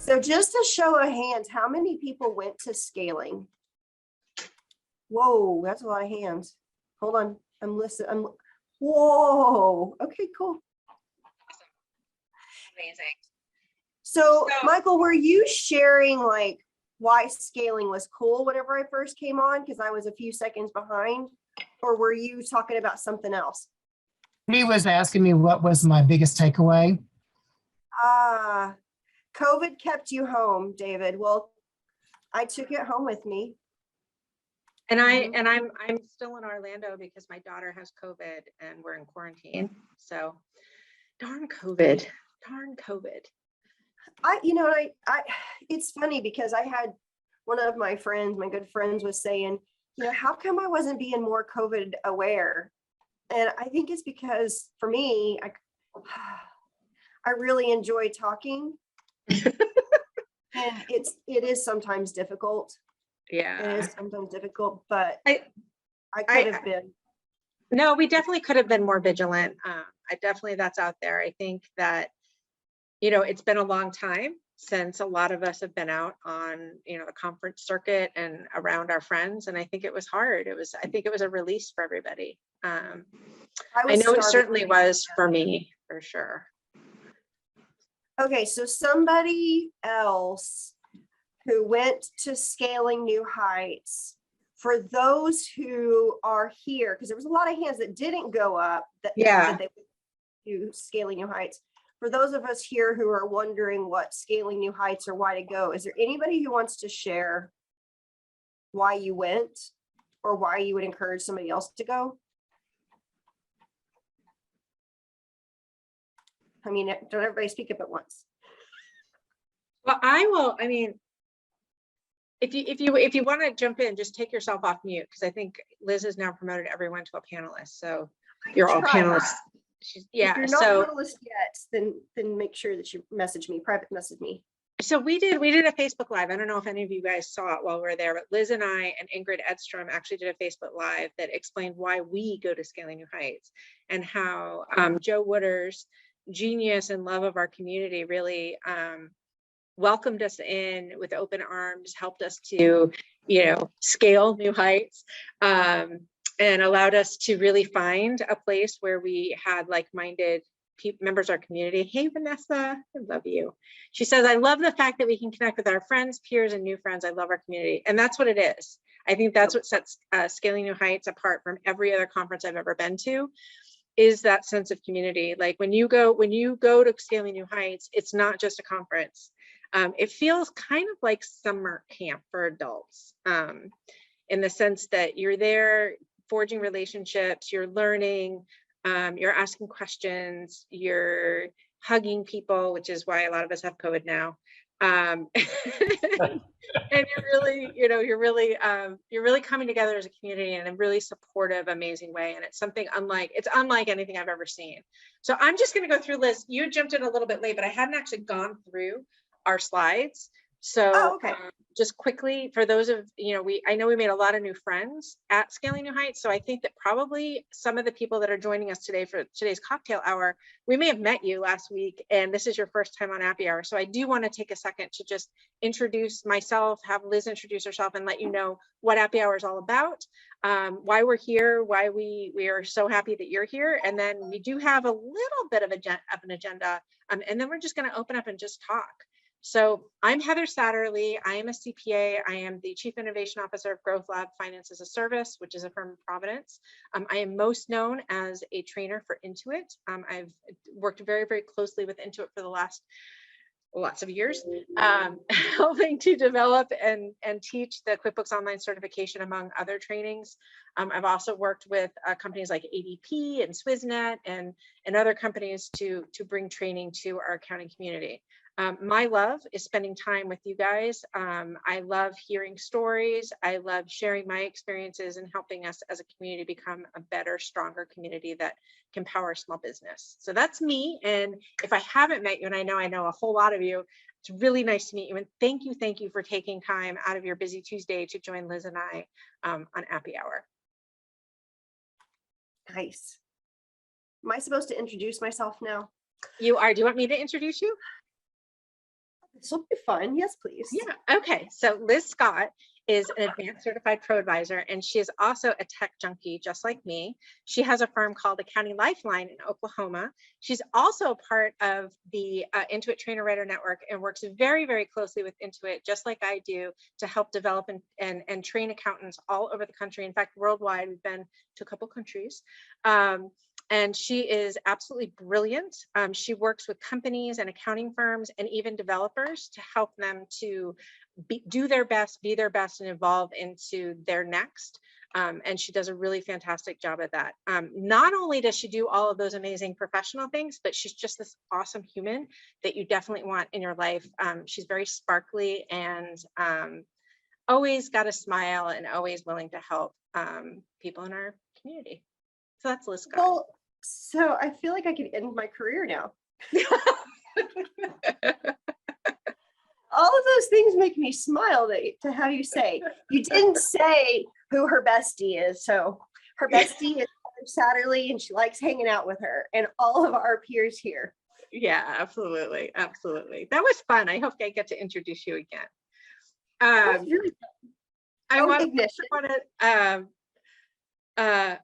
So just a show of hands, how many people went to scaling? Whoa, that's a lot of hands. Hold on, I'm listening. Whoa, okay, cool. Amazing. So Michael, were you sharing like why scaling was cool whenever I first came on? Because I was a few seconds behind, or were you talking about something else? He was asking me what was my biggest takeaway. COVID kept you home, David. Well, I took it home with me. And I'm still in Orlando because my daughter has COVID and we're in quarantine. So darn COVID. It's funny because I had one of my friends, my good friends, was saying, how come I wasn't being more COVID aware? And I think it's because for me, I really enjoy talking. And it is sometimes difficult. Yeah. It is sometimes difficult, but I could have been. No, we definitely could have been more vigilant. That's out there. I think that, it's been a long time since a lot of us have been out on, the conference circuit and around our friends. And I think it was hard. I think it was a release for everybody. I know it certainly was for me, for sure. Okay, so somebody else who went to Scaling New Heights, for those who are here, because there was a lot of hands that didn't go up that they went to Scaling New Heights. For those of us here who are wondering what Scaling New Heights or why to go, is there anybody who wants to share why you went or why you would encourage somebody else to go? I mean, don't everybody speak up at once. Well, I will. I mean, if you want to jump in, just take yourself off mute, because I think Liz has now promoted everyone to a panelist. So you're all panelists. If you're not panelist yet, then make sure that you private message me. So we did a Facebook Live. I don't know if any of you guys saw it while we were there, but Liz and I and Ingrid Edstrom actually did a Facebook Live that explained why we go to Scaling New Heights, and how Joe Wooders, genius and love of our community, really welcomed us in with open arms, helped us to, scale new heights, and allowed us to really find a place where we had like-minded members of our community. Hey, Vanessa, I love you. She says, I love the fact that we can connect with our friends, peers, and new friends. I love our community. And that's what it is. I think that's what sets Scaling New Heights apart from every other conference I've ever been to, is that sense of community. Like when you go to Scaling New Heights, it's not just a conference. It feels kind of like summer camp for adults, in the sense that you're there forging relationships, you're learning, you're asking questions, you're hugging people, which is why a lot of us have COVID now. And you're really coming together as a community in a really supportive, amazing way. And it's unlike anything I've ever seen. So I'm just going to go through, Liz. You jumped in a little bit late, but I hadn't actually gone through our slides. So just quickly, for those of, I know we made a lot of new friends at Scaling New Heights. So I think that probably some of the people that are joining us today for today's cocktail hour, we may have met you last week, and this is your first time on Appy Hour. So I do want to take a second to just introduce myself, have Liz introduce herself, and let you know what Appy Hour is all about, why we're here, why we are so happy that you're here. And then we do have a little bit of an agenda, and then we're just going to open up and just talk. So I'm Heather Satterley. I am a CPA. I am the Chief Innovation Officer of Growth Lab Finance as a Service, which is a firm in Providence. I am most known as a trainer for Intuit. I've worked very, very closely with Intuit for the last lots of years, helping to develop and teach the QuickBooks Online certification, among other trainings. I've also worked with companies like ADP and Swissnet and other companies to bring training to our accounting community. My love is spending time with you guys. I love hearing stories. I love sharing my experiences and helping us as a community become a better, stronger community that can power small business. So that's me. And if I haven't met you, and I know a whole lot of you, it's really nice to meet you. And thank you for taking time out of your busy Tuesday to join Liz and I on Appy Hour. Nice. Am I supposed to introduce myself now? You are. Do you want me to introduce you? This will be fun. Yes, please. Yeah. Okay. So Liz Scott is an advanced certified pro advisor, and she is also a tech junkie, just like me. She has a firm called Accounting Lifeline in Oklahoma. She's also a part of the Intuit Trainer Writer Network and works very, very closely with Intuit, just like I do, to help develop and train accountants all over the country. In fact, worldwide, we've been to a couple countries. And she is absolutely brilliant. She works with companies and accounting firms and even developers to help them to do their best, be their best, and evolve into their next. And she does a really fantastic job at that. Not only does she do all of those amazing professional things, but she's just this awesome human that you definitely want in your life. She's very sparkly and always got a smile and always willing to help people in our community. So that's Liz Scott. Well, so I feel like I could end my career now. All of those things make me smile to have you say. You didn't say who her bestie is. So her bestie is Satterley, and she likes hanging out with her and all of our peers here. Yeah, absolutely. Absolutely. That was fun. I hope I get to introduce you again. That was really fun. I want Ignition. to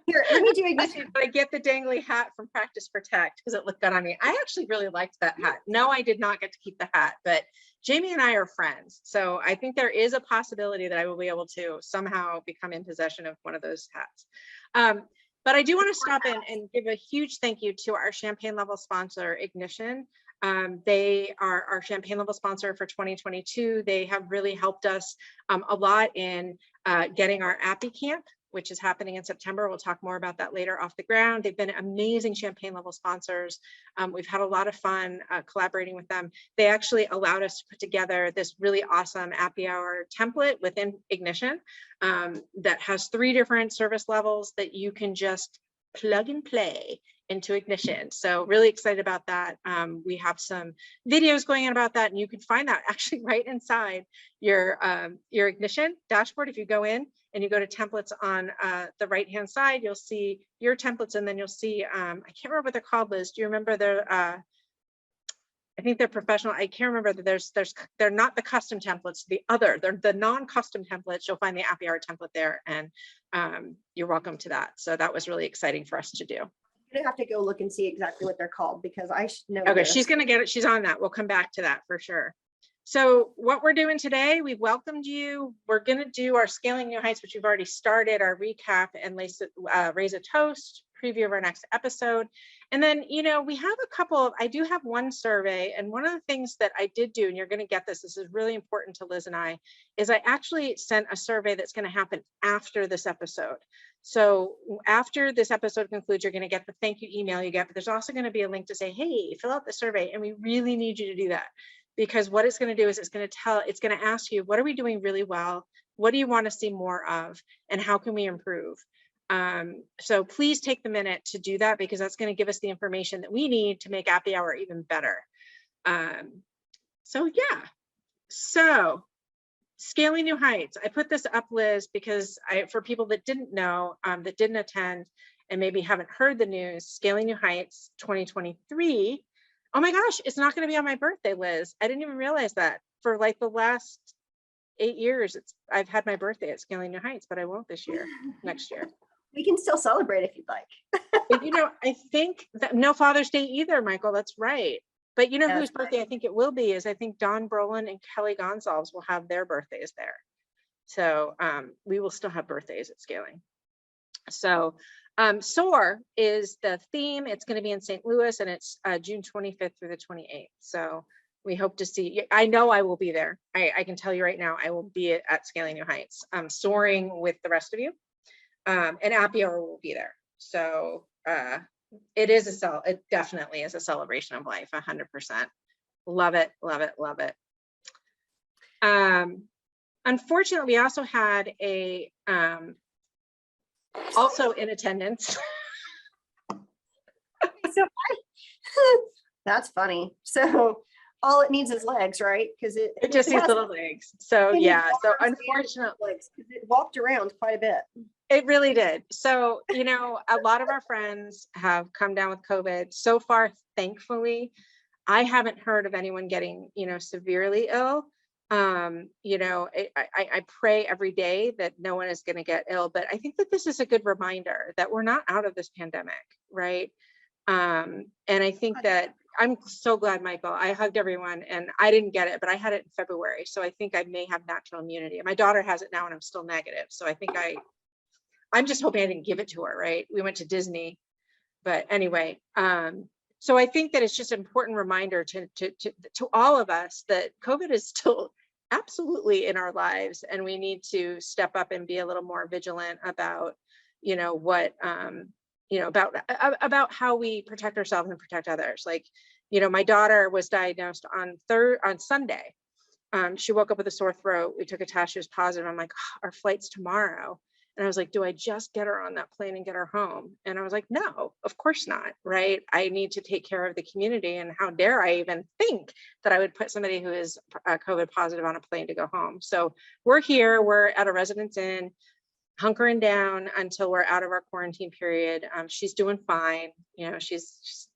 Here, let me do ignition. but I get the dangly hat from Practice Protect because it looked good on me. I actually really liked that hat. No, I did not get to keep the hat, but Jamie and I are friends. So I think there is a possibility that I will be able to somehow become in possession of one of those hats. But I do want to stop in and give a huge thank you to our Champagne level sponsor, Ignition. They are our Champagne level sponsor for 2022. They have really helped us a lot in getting our Appy camp, which is happening in September. We'll talk more about that later off the ground. They've been amazing Champagne level sponsors. We've had a lot of fun collaborating with them. They actually allowed us to put together this really awesome Appy Hour template within Ignition that has 3 different service levels that you can just plug and play into Ignition. So really excited about that. We have some videos going on about that, and you can find that actually right inside your Ignition dashboard. If you go in and you go to templates on the right-hand side, you'll see your templates, and then you'll see, I can't remember what they're called, Liz. Do you remember their, I think they're professional. I can't remember that they're not the custom templates, they're the non-custom templates. You'll find the Appy Hour template there, and you're welcome to that. So that was really exciting for us to do. I'm gonna have to go look and see exactly what they're called because I should know. Okay, this. she's gonna get it. She's on that. We'll come back to that for sure. So what we're doing today, we've welcomed you. We're gonna do our Scaling New Heights, which we've already started, our recap and raise a toast, preview of our next episode. And then, we have a couple of, I do have one survey, and one of the things that I did do, and you're gonna get this is really important to Liz and I, is I actually sent a survey that's gonna happen after this episode. So after this episode concludes, you're gonna get the thank you email you get, but there's also gonna be a link to say, hey, fill out the survey, and we really need you to do that. Because what it's going to do is it's going to ask you, what are we doing really well? What do you want to see more of? And how can we improve? So please take the minute to do that, because that's going to give us the information that we need to make Appy Hour even better. So Scaling New Heights. I put this up, Liz, because for people that didn't know, that didn't attend and maybe haven't heard the news, Scaling New Heights 2023. Oh my gosh, it's not going to be on my birthday, Liz. I didn't even realize that. For like the last 8 years, I've had my birthday at Scaling New Heights, but I won't this year, next year. We can still celebrate if you'd like. But I think that no Father's Day either, Michael. That's right. But whose birthday I think it will be is I think Don Brolin and Kelly Gonsalves will have their birthdays there. So we will still have birthdays at Scaling. So SOAR is the theme. It's going to be in St. Louis, and it's June 25th through the 28th. So we hope to see, I know I will be there. I can tell you right now, I will be at Scaling New Heights, soaring with the rest of you, and Appy Hour will be there. So it definitely is a celebration of life, 100%. Love it, love it, love it. Unfortunately, we also had a, also in attendance. That's funny. So all it needs is legs, right? Because it just needs little legs. So yeah, so unfortunately it walked around quite a bit. It really did. So a lot of our friends have come down with COVID. So far, thankfully, I haven't heard of anyone getting, severely ill. I pray every day that no one is going to get ill, but I think that this is a good reminder that we're not out of this pandemic, right? And I think that I'm so glad, Michael, I hugged everyone and I didn't get it, but I had it in February. So I think I may have natural immunity. My daughter has it now and I'm still negative. So I think I'm just hoping I didn't give it to her, right? We went to Disney, but anyway, so I think that it's just an important reminder to all of us that COVID is still absolutely in our lives, and we need to step up and be a little more vigilant about, what, about how we protect ourselves and protect others. Like, my daughter was diagnosed on Sunday. She woke up with a sore throat. We took a test. She was positive. I'm like, oh, our flight's tomorrow. And I was like, do I just get her on that plane and get her home? And I was like, no, of course not, right? I need to take care of the community. And how dare I even think that I would put somebody who is COVID positive on a plane to go home? So we're here, we're at a Residence Inn, hunkering down until we're out of our quarantine period. She's doing fine. She has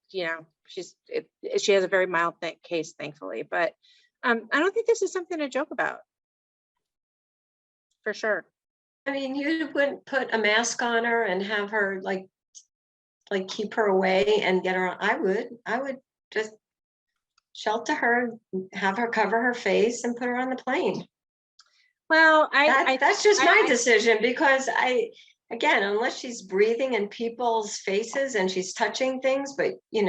a very mild case, thankfully, but I don't think this is something to joke about, for sure. I mean, you wouldn't put a mask on her and have her like keep her away and get her on. I would just shelter her, have her cover her face and put her on the plane. Well, that's just my decision, because again, unless she's breathing in people's faces and she's touching things, but I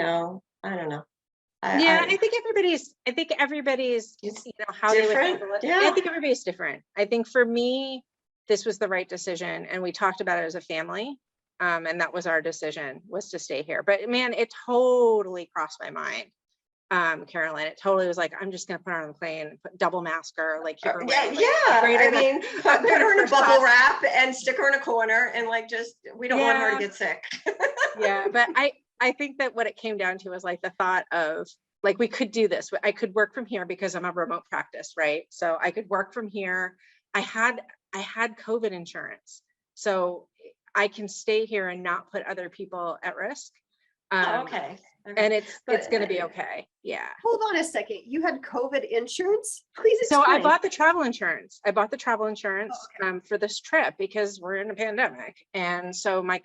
don't know. I think everybody's how they would handle it. Yeah. I think everybody's different. I think for me, this was the right decision, and we talked about it as a family, and that was our decision, was to stay here. But man, it totally crossed my mind, Carolyn. It totally was like, I'm just gonna put her on the plane, double mask her, like keep her away, I mean, put her in a bubble wrap and stick her in a corner, and we don't want her to get sick. Yeah, but I think that what it came down to was like the thought of like, we could do this. I could work from here because I'm a remote practice, right? So I could work from here. I had COVID insurance, so I can stay here and not put other people at risk. Okay. And it's going to be okay. Yeah. Hold on a second. You had COVID insurance? Please explain. So I bought the travel insurance. For this trip because we're in a pandemic, and so my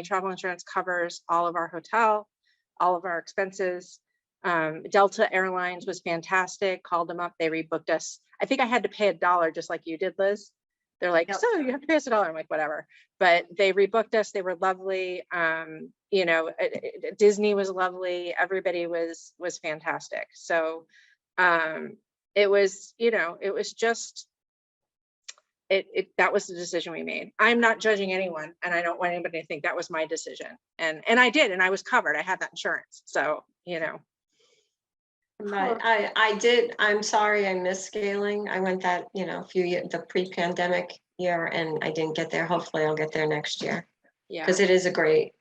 travel insurance covers all of our hotel, all of our expenses. Delta Airlines was fantastic. Called them up, they rebooked us. I think I had to pay $1 just like you did, Liz. They're like, Yep. So you have to pay us $1. I'm like, whatever. But they rebooked us. They were lovely. Disney was lovely. Everybody was fantastic. So it was just that was the decision we made. I'm not judging anyone, and I don't want anybody to think that was my decision. And I did, and I was covered. I had that insurance. So But I did. I'm sorry, I missed scaling. I went that few years, the pre-pandemic year, and I didn't get there. Hopefully, I'll get there next year. Yeah, because it is a great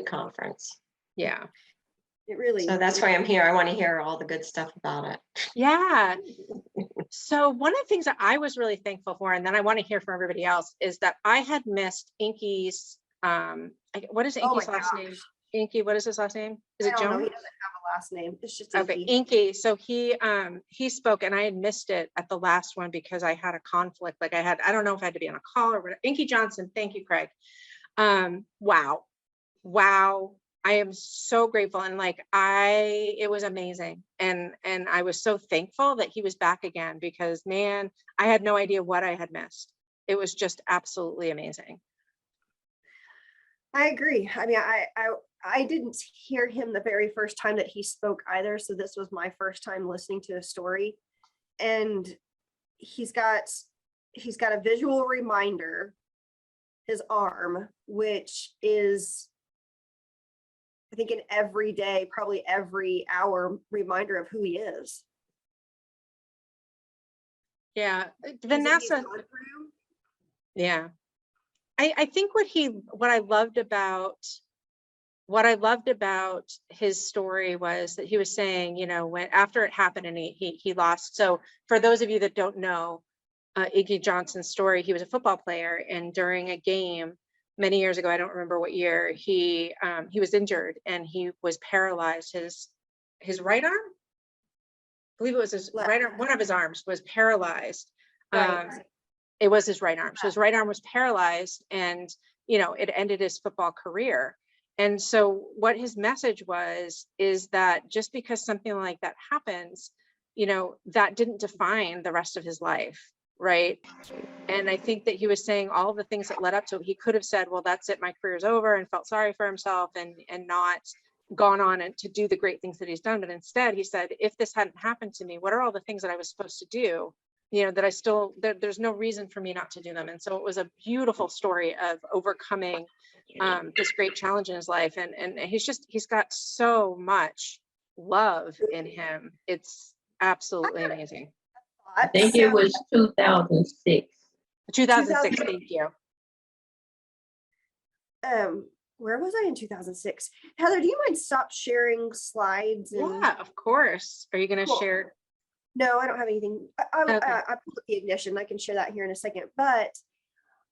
conference. Yeah, It really. So that's why I'm here. I want to hear all the good stuff about it. Yeah. So one of the things that I was really thankful for, and then I want to hear from everybody else, is that I had missed Inky's. What is Inky's last name? Inky, what is his last name? Is it Jones? He doesn't have a last name. It's just okay. Inky. So he spoke, and I had missed it at the last one because I had a conflict. Like I don't know if I had to be on a call or whatever. Inky Johnson. Thank you, Craig. Wow. I am so grateful, and it was amazing, and I was so thankful that he was back again, because man, I had no idea what I had missed. It was just absolutely amazing. I agree. I mean, I didn't hear him the very first time that he spoke either. So this was my first time listening to a story, and he's got a visual reminder, his arm, which is, I think, an everyday, probably every hour reminder of who he is. Yeah. Vanessa. Yeah. I think what I loved about his story was that he was saying, when after it happened and he lost. So for those of you that don't know Iggy Johnson's story, he was a football player, and during a game many years ago, I don't remember what year, he was injured and he was paralyzed. his right arm. I believe it was his right arm. One of his arms was paralyzed. Right. It was his right arm. So his right arm was paralyzed, and it ended his football career. And so what his message was is that just because something like that happens, that didn't define the rest of his life, right? And I think that he was saying all the things that led up to it. He could have said, well, that's it, my career's over, and felt sorry for himself and not gone on and to do the great things that he's done. But instead he said, if this hadn't happened to me, what are all the things that I was supposed to do? That I still, there's no reason for me not to do them. And so it was a beautiful story of overcoming this great challenge in his life. And he's got so much love in him. It's absolutely amazing. I think it was 2006. 2006, thank you. Where was I in 2006? Heather, do you mind stop sharing slides? Yeah, of course. Are you going to Cool. share? No, I don't have anything. I Okay. pulled up the ignition. I can share that here in a second. But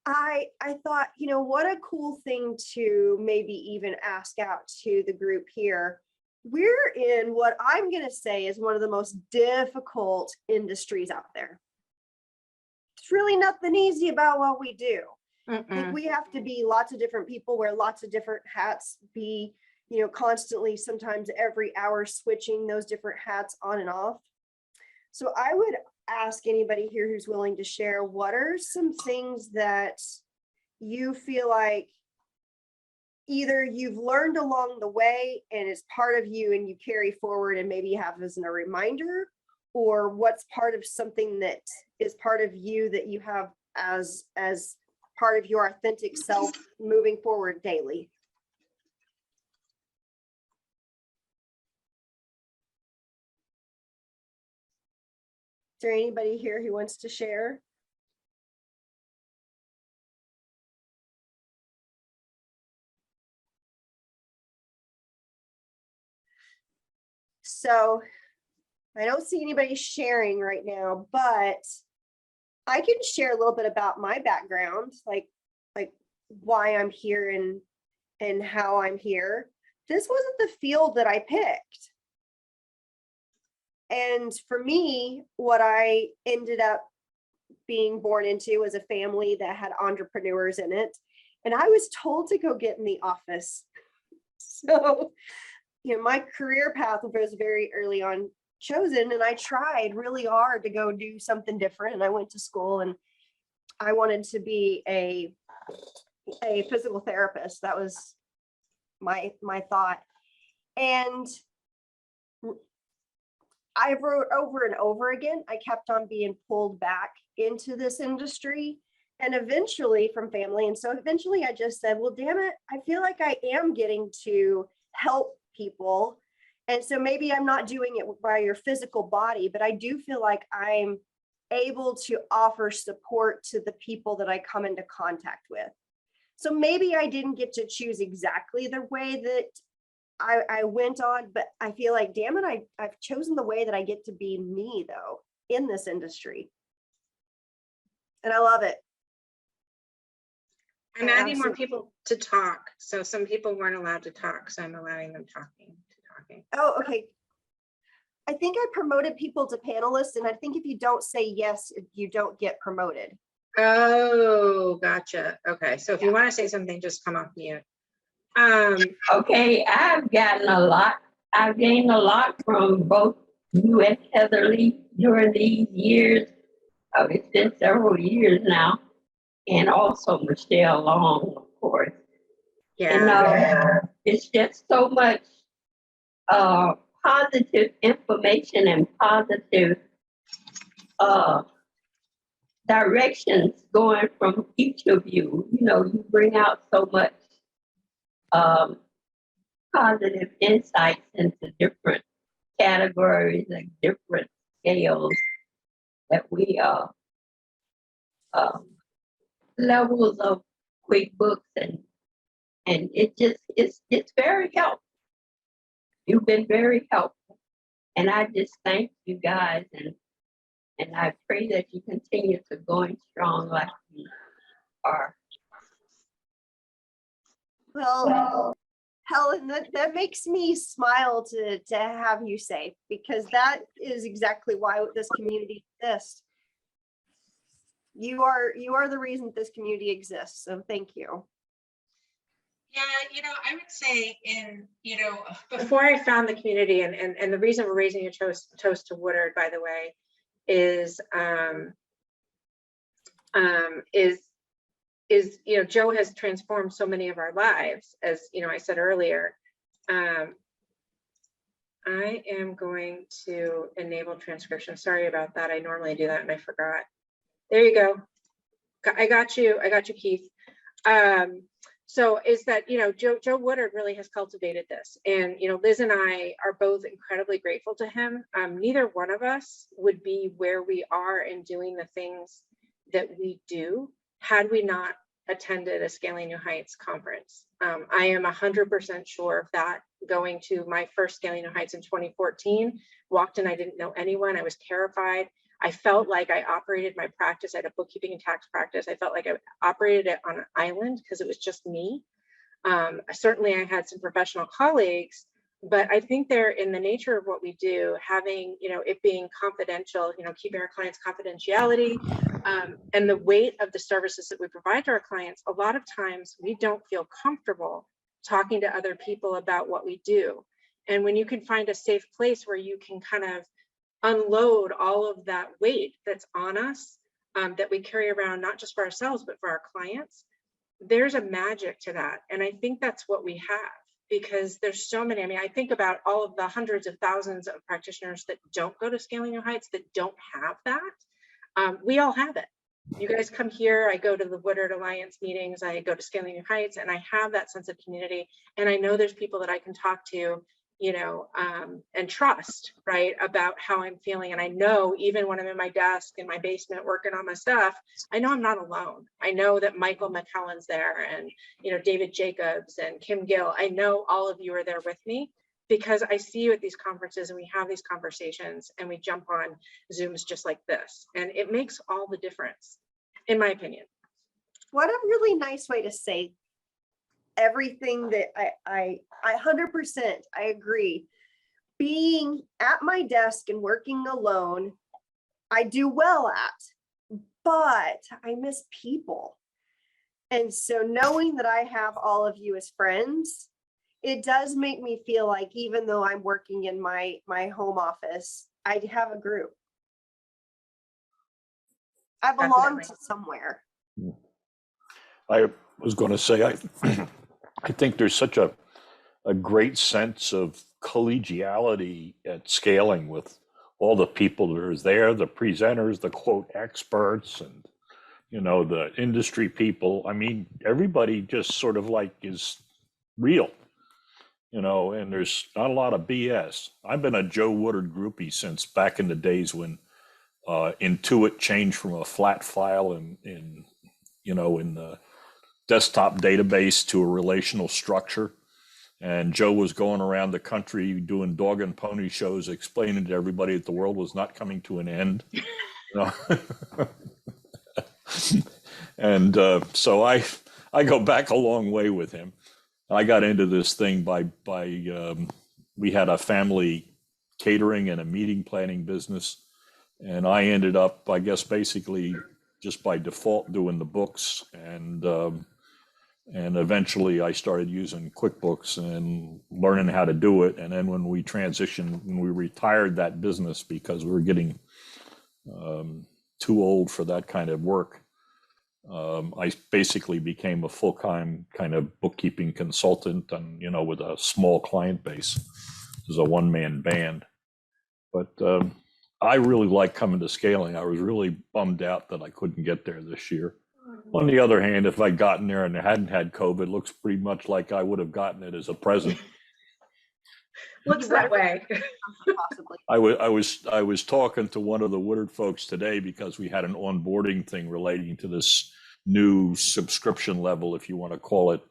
I thought, what a cool thing to maybe even ask out to the group here. We're in what I'm going to say is one of the most difficult industries out there. It's really nothing easy about what we do. I think we have to be lots of different people, wear lots of different hats, be, constantly, sometimes every hour switching those different hats on and off. So I would ask anybody here who's willing to share, what are some things that you feel like either you've learned along the way and it's part of you and you carry forward and maybe have as a reminder, or what's part of something that is part of you that you have as part of your authentic self moving forward daily? Is there anybody here who wants to share? So I don't see anybody sharing right now, but I can share a little bit about my background, like why I'm here and how I'm here. This wasn't the field that I picked. And for me, what I ended up being born into was a family that had entrepreneurs in it. And I was told to go get in the office. So, my career path was very early on chosen, and I tried really hard to go do something different. And I went to school and I wanted to be a physical therapist. That was my thought. And I wrote over and over again, I kept on being pulled back into this industry and eventually from family. And so eventually I just said, well, damn it, I feel like I am getting to help people. And so maybe I'm not doing it by your physical body, but I do feel like I'm able to offer support to the people that I come into contact with. So maybe I didn't get to choose exactly the way that I went on, but I feel like, damn it, I've chosen the way that I get to be me though, in this industry. And I love it. I'm adding more people to talk. So some people weren't allowed to talk. So I'm allowing them talking. Oh, okay. I think I promoted people to panelists, and I think if you don't say yes, you don't get promoted. Oh, gotcha. Okay. So if you want to say something, just come off mute. Okay, I've gained a lot from both you and Heather Lee during these years. It's been several years now, and also Michelle Long, of course. Yeah. And it's just so much positive information and positive directions going from each of you. You bring out so much positive insights into different categories and different scales that we levels of QuickBooks and it's very helpful. You've been very helpful, and I just thank you guys, and I pray that you continue to going strong like you are. Well, Helen, that makes me smile to have you say, because that is exactly why this community exists. You are the reason this community exists. So thank you. Yeah, I would say before I found the community, and the reason we're raising a toast to Woodard, by the way, is Joe has transformed so many of our lives, as I said earlier. I am going to enable transcription. Sorry about that. I normally do that and I forgot. There you go. I got you, Keith. So is that, Joe Woodard really has cultivated this. And, Liz and I are both incredibly grateful to him. Neither one of us would be where we are in doing the things that we do had we not attended a Scaling New Heights conference. I am 100% sure of that. Going to my first Scaling New Heights in 2014, walked in, I didn't know anyone. I was terrified. I felt like I operated my practice. I had a bookkeeping and tax practice. I felt like I operated it on an island because it was just me. Certainly I had some professional colleagues, but I think they're in the nature of what we do, having, it being confidential, keeping our clients' confidentiality, and the weight of the services that we provide to our clients. A lot of times we don't feel comfortable talking to other people about what we do. And when you can find a safe place where you can kind of unload all of that weight that's on us, that we carry around, not just for ourselves, but for our clients, there's a magic to that. And I think that's what we have, because there's so many. I mean, I think about all of the hundreds of thousands of practitioners that don't go to Scaling New Heights, that don't have that. We all have it. You guys come here, I go to the Woodard Alliance meetings, I go to Scaling New Heights, and I have that sense of community. And I know there's people that I can talk to, and trust, right, about how I'm feeling. And I know even when I'm in my desk in my basement working on my stuff, I know I'm not alone. I know that Michael McKellen's there, and David Jacobs and Kim Gill. I know all of you are there with me, because I see you at these conferences and we have these conversations and we jump on Zooms just like this. And it makes all the difference, in my opinion. What a really nice way to say everything that I 100% I agree. Being at my desk and working alone, I do well at, but I miss people. And so knowing that I have all of you as friends, it does make me feel like, even though I'm working in my home office, I have a group. I belong to somewhere. I was going to say, I think there's such a great sense of collegiality at Scaling with all the people that are there, the presenters, the quote experts, and the industry people. I mean, everybody just sort of like is real, and there's not a lot of BS. I've been a Joe Woodard groupie since back in the days when Intuit changed from a flat file in the desktop database to a relational structure. And Joe was going around the country doing dog and pony shows, explaining to everybody that the world was not coming to an end. And so I go back a long way with him. I got into this thing by we had a family catering and a meeting planning business. And I ended up, I guess, basically just by default doing the books, and eventually I started using QuickBooks and learning how to do it. And then when we retired that business because we were getting too old for that kind of work, I basically became a full-time kind of bookkeeping consultant, and with a small client base. It was a one-man band. But I really like coming to Scaling. I was really bummed out that I couldn't get there this year. On the other hand, if I'd gotten there and I hadn't had COVID, it looks pretty much like I would have gotten it as a present. Looks that way. Possibly. I was talking to one of the Woodard folks today because we had an onboarding thing relating to this new subscription level, if you want to call it.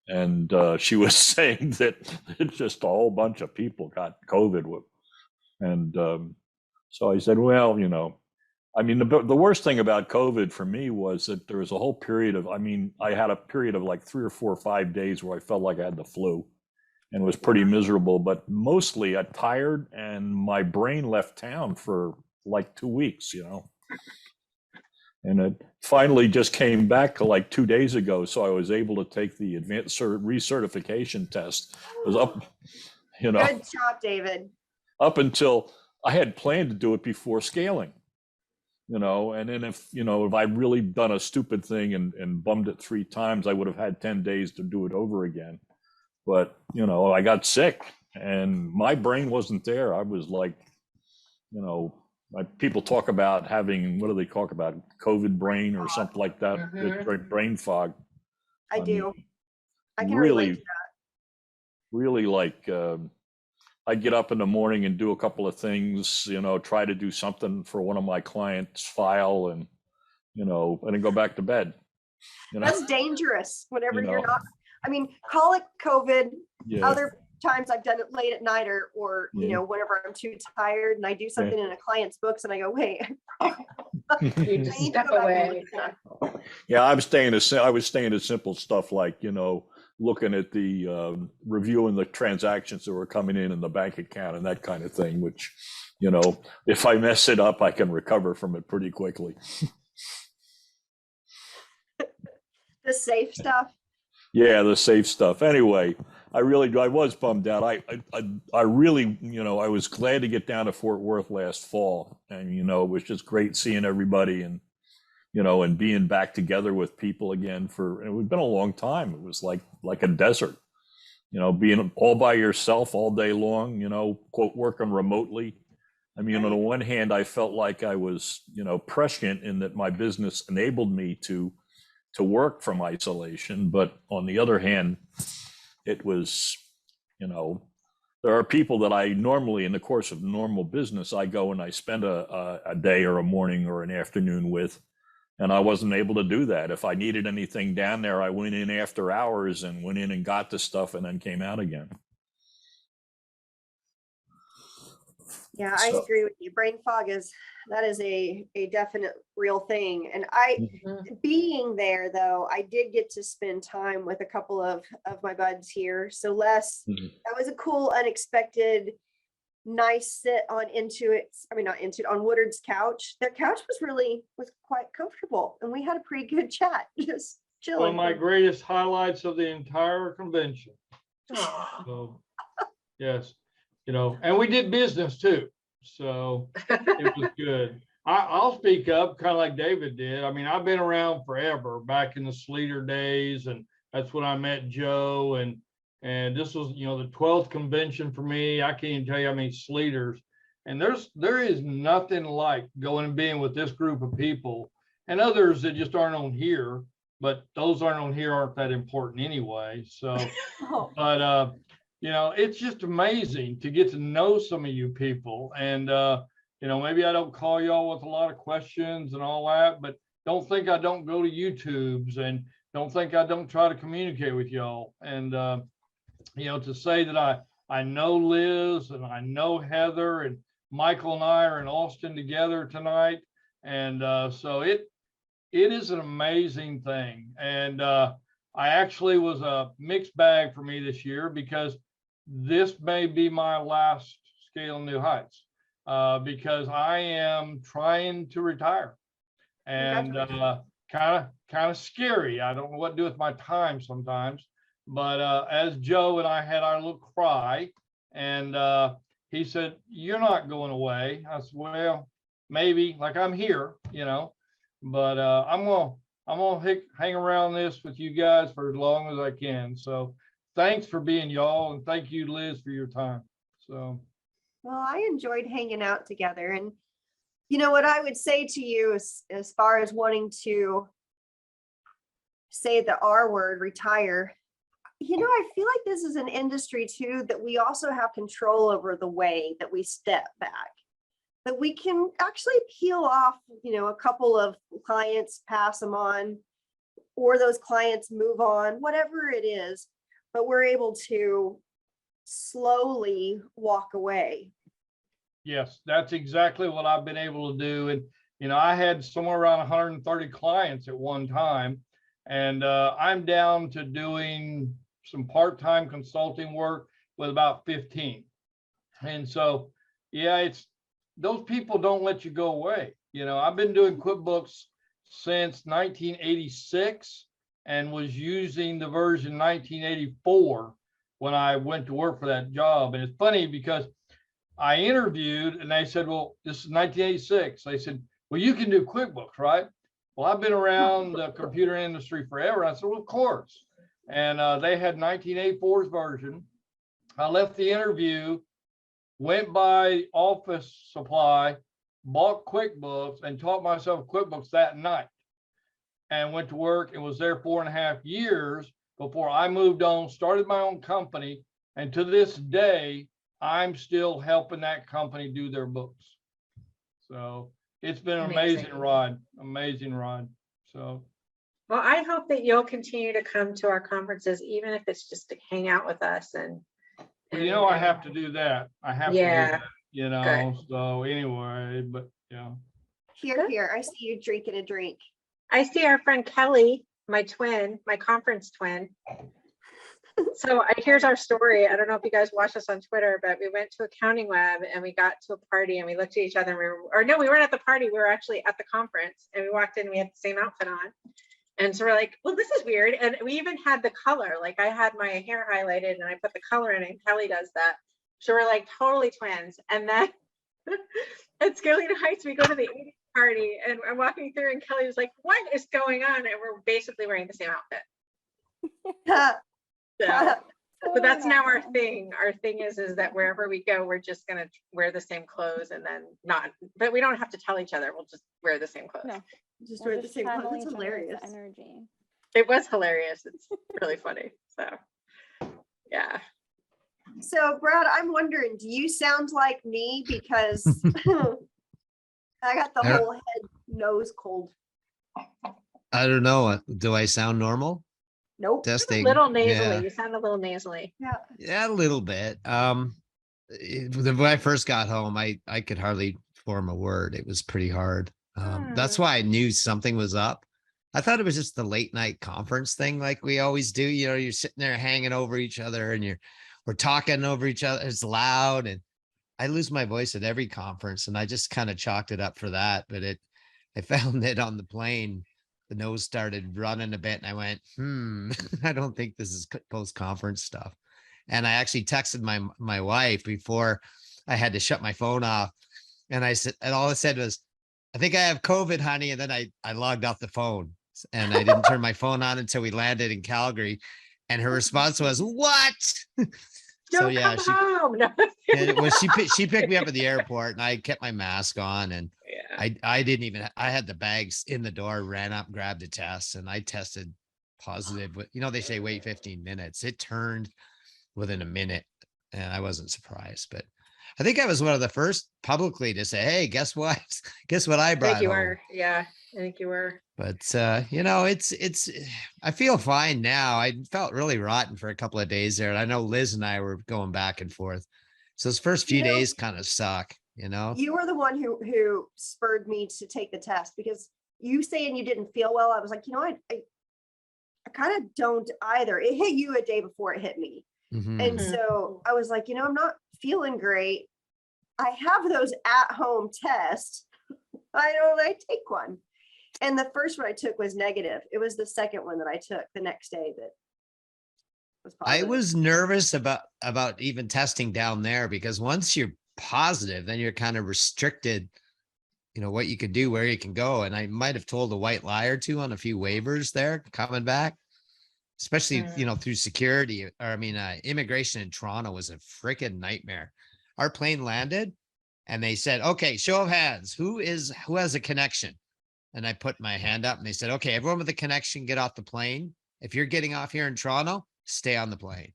And she was saying that it's just a whole bunch of people got COVID. And so I said, well, I mean, the worst thing about COVID for me was that there was a whole period of, I mean, I had a period of like 3 or 4 or 5 days where I felt like I had the flu and was pretty miserable, but mostly I tired and my brain left town for like 2 weeks, you know. And it finally just came back like 2 days ago. So I was able to take the advanced recertification test. It was up, you know, Good job, David. up until I had planned to do it before scaling, you know, and then if, you know, if I'd really done a stupid thing and bummed it 3 times, I would have had 10 days to do it over again. But, you know, I got sick and my brain wasn't there. I was like, you know, like people talk about having, what do they talk about? COVID brain or something like that, brain fog. I do. mean, I can relate really, to really like, I get up in the morning and do a couple of things, you know, try to do something for one of my clients' file and, you know, and then go back to bed. You know, That's dangerous whenever You you're know. not, I mean, call it COVID. yeah, Other times I've done it late at night or, you Yeah. know, whenever I'm too tired and I do something in a client's books and I go, wait, You just I need to step go back and away. look at that. Yeah, I was staying at simple stuff like, you know, looking at the reviewing the transactions that were coming in the bank account and that kind of thing, which, you know, if I mess it up, I can recover from it pretty quickly. The safe stuff. Yeah, the safe stuff. Anyway, I was bummed out. I really, you know, I was glad to get down to Fort Worth last fall, and you know, it was just great seeing everybody and, you know, and being back together with people again and it was been a long time. It was like a desert, you know, being all by yourself all day long, you know, quote, working remotely. I mean, on the one hand, I felt like I was, you know, prescient in that my business enabled me to work from isolation. But on the other hand, it was, you know, there are people that I normally, in the course of normal business, I go and I spend a day or a morning or an afternoon with, and I wasn't able to do that. If I needed anything down there, I went in after hours and went in and got the stuff and then came out again. Yeah, I So- agree with you. Brain fog that is a definite real thing. And being there though, I did get to spend time with a couple of my buds here. So that was a cool, unexpected, nice sit on on Woodard's couch. Their couch was quite comfortable and we had a pretty good chat, just chilling. One of my greatest highlights of the entire convention. So, yes, you know, and we did business too. So it was good. I'll speak up kind of like David did. I mean, I've been around forever, back in the Sleater days, and that's when I met Joe. And this was, you know, the 12th convention for me. I can't even tell you how many Sleaters. And there is nothing like going and being with this group of people and others that just aren't on here. But those aren't on here aren't that important anyway. So, but you know, it's just amazing to get to know some of you people. And you know, maybe I don't call y'all with a lot of questions and all that, but don't think I don't go to YouTubes and don't think I don't try to communicate with y'all. And you know, to say that I know Liz and I know Heather and Michael and I are in Austin together tonight. And so it is an amazing thing. And I actually was a mixed bag for me this year because this may be my last Scale New Heights because I am trying to retire, and kind of scary. I don't know what to do with my time sometimes, but as Joe and I had our little cry, and he said, "You're not going away." I said, "Well, maybe, like I'm here, you know, but I'm gonna hang around this with you guys for as long as I can." So thanks for being y'all, and thank you, Liz, for your time. So, well, I enjoyed hanging out together. And you know what I would say to you as far as wanting to say the R word, retire, you know, I feel like this is an industry too that we also have control over the way that we step back, that we can actually peel off, you know, a couple of clients, pass them on, or those clients move on, whatever it is, but we're able to slowly walk away. yes, that's exactly what I've been able to do. You know, I had somewhere around 130 clients at one time, and I'm down to doing some part-time consulting work with about 15. And so, yeah, it's those people don't let you go away. You know, I've been doing QuickBooks since 1986 and was using the version 1984 when I went to work for that job. And it's funny because I interviewed and they said, well, this is 1986. They said, well, you can do QuickBooks, right? Well, I've been around the computer industry forever. I said, well, of course. And they had 1984's version. I left the interview, went by Office Supply, bought QuickBooks and taught myself QuickBooks that night and went to work and was there 4.5 years before I moved on, started my own company. And to this day, I'm still helping that company do their books. So it's been an amazing ride, amazing ride. So. Well, I hope that you'll continue to come to our conferences, even if it's just to hang out with us and. Well, you know, I have to do that. I have to do Yeah. that, you know, so anyway, but yeah. Here, I see you drinking a drink. I see our friend Kelly, my twin, my conference twin. So here's our story. I don't know if you guys watch us on Twitter, but we went to Accounting Web and we got to a party and we looked at each other and we weren't at the party. We were actually at the conference and we walked in, we had the same outfit on. And so we're like, well, this is weird. And we even had the color, like I had my hair highlighted and I put the color in and Kelly does that. So we're like totally twins. And then at Scalina Heights, we go to the 80s party and I'm walking through and Kelly was like, what is going on? And we're basically wearing the same outfit. So, but that's now our thing. Our thing is that wherever we go, we're just going to wear the same clothes and then not, but we don't have to tell each other. We'll just wear the same clothes. No. Just We're wear the same clothes. channeling It's each other's hilarious. Energy. It was hilarious. It's really funny. So, yeah. So Brad, I'm wondering, do you sound like me? Because I got the Yeah. whole head nose cold. I don't know. Do I sound normal? Nope. A Testing. little nasally. Yeah. You sound a little nasally. Yeah, a little bit. When I first got home, I could hardly form a word. It was pretty hard. That's why I knew something was up. I thought it was just the late night conference thing, like we always do. You know, you're sitting there hanging over each other, and we're talking over each other. It's loud, and I lose my voice at every conference, and I just kind of chalked it up for that. But I found that on the plane, the nose started running a bit, and I went, I don't think this is post-conference stuff. And I actually texted my wife before I had to shut my phone off. And I said, and all I said was, I think I have COVID, honey. And then I logged off the phone and I didn't turn my phone on until we landed in Calgary. And her response was, what? Don't come home. No. She picked me up at the airport and I kept my mask on and Yeah. I had the bags in the door, ran up, grabbed a test, and I tested positive. But you know, they say wait 15 minutes. It turned within a minute and I wasn't surprised. But I think I was one of the first publicly to say, hey, guess what? Guess what I I brought think you home? were. Yeah, I think you were. But you know, I feel fine now. I felt really rotten for a couple of days there. And I know Liz and I were going back and forth. So those first few days kind of suck, you know? You were the one who spurred me to take the test, because you saying you didn't feel well, I was like, you know, I kind of don't either. It hit you a day before it hit me. Mhm. And so I was like, you know, I'm not feeling great. I have those at-home tests. I take one. And the first one I took was negative. It was the second one that I took the next day that was I positive. was nervous about even testing down there because once you're positive, then you're kind of restricted, you know, what you can do, where you can go. And I might have told a white lie or two on a few waivers there coming back, especially, you know, through security, or I mean, immigration in Toronto was a freaking nightmare. Our plane landed and they said, okay, show of hands, who has a connection? And I put my hand up and they said, okay, everyone with a connection, get off the plane. If you're getting off here in Toronto, stay on the plane.